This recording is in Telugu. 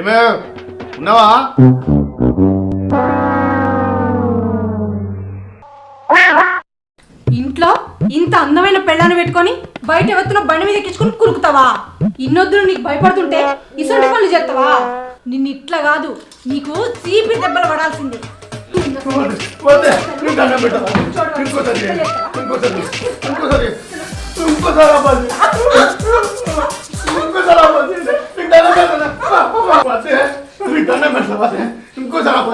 ఏమే ఉన్నావా? ఇంట్లో ఇంత అందమైన పెళ్ళాన్ని పెట్టుకొని బయట ఎవరితో బండి మీద ఎక్కించుకొని కురుకుతావా? ఇన్నొద్దులు నీకు భయపడుతుంటే ఇసొంటి పనులు చేస్తావా? నిన్ను ఇట్లా కాదు, నీకు చీపి దెబ్బలు పడాల్సిందే. ఇంకోసారి